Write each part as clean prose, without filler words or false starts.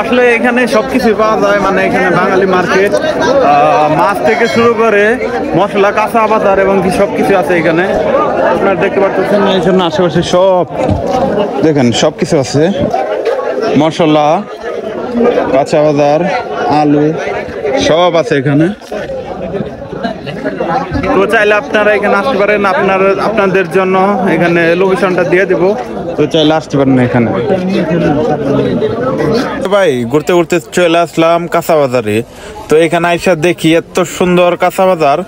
আসলে এখানে সবকিছু পাওয়া যায়, মানে এখানে বাঙালি মার্কেট, মাছ থেকে শুরু করে মশলা, কাঁচা বাজার এবং কি সবকিছু আছে এখানে। আপনারা দেখতে পাচ্ছেন এখানে আশেপাশে সব দেখেন সবকিছু আছে, মশলা, কাঁচা বাজার, আলু সব আছে এখানে। তো চাইলে আপনারা এখানে আসতে পারেন, আপনাদের জন্য এখানে লোকেশনটা দিয়ে দেবো, তো চাইলে আসতে পারেন এখানে। ভাই ঘুরতে ঘুরতে চলে আসলাম কাঁচা বাজারে। তো এখানে আইসা দেখি এত সুন্দর কাঁচা বাজার,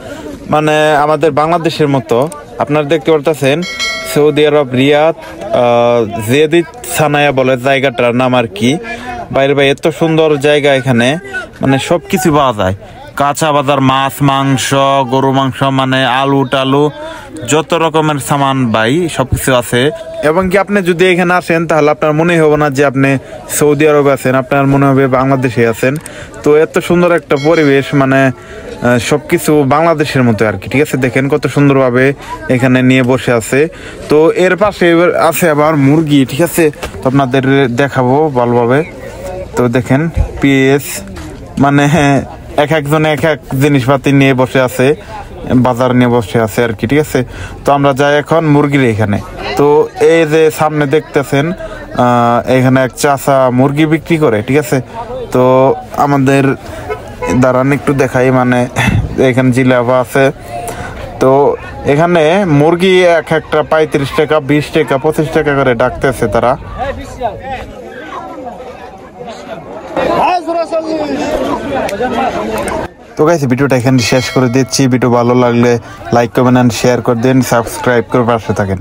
মানে আমাদের বাংলাদেশের মতো। আপনারা দেখতে পারতেছেন সৌদি আরব রিয়াদ জেদি সানায়া বলে জায়গাটার নাম আর কি। বাইরে ভাই এত সুন্দর জায়গা, এখানে মানে সবকিছু পাওয়া যায়, কাঁচা বাজার, মাছ, মাংস, গরু মাংস, মানে আলু টালু যত রকমের সামান ভাই সবকিছু আছে। এবং কি আপনি যদি এখানে আসেন তাহলে আপনার মনে হবে না যে আপনি সৌদি আরবে আছেন, আপনার মনে হবে বাংলাদেশে আছেন। তো এত সুন্দর একটা পরিবেশ, মানে সবকিছু বাংলাদেশের মতো আর কি। ঠিক আছে, দেখেন কত সুন্দরভাবে এখানে নিয়ে বসে আছে। তো এর পাশে আছে আবার মুরগি, ঠিক আছে, তো আপনাদের দেখাবো ভালোভাবে। তো দেখেন পিএস, মানে এক একজনে এক এক জিনিসপাতি নিয়ে বসে আছে, বাজার নিয়ে বসে আছে আর কি। ঠিক আছে, তো আমরা যাই এখন মুরগির এখানে। তো এই যে সামনে দেখতেছেন এখানে এক চাচা মুরগি বিক্রি করে, ঠিক আছে। তো আমাদের দাঁড়ান একটু দেখাই, মানে এখানে জিলাপা আছে। তো এখানে মুরগি এক একটা 35 টাকা, 20 টাকা, 25 টাকা করে ডাকতেছে তারা। তো গাইস ভিডিওটা এখানে শেষ করে দিচ্ছি। ভিডিও ভালো লাগলে লাইক, কমেন্ট এন্ড শেয়ার করে দিন, সাবস্ক্রাইব করে পাশে থাকেন।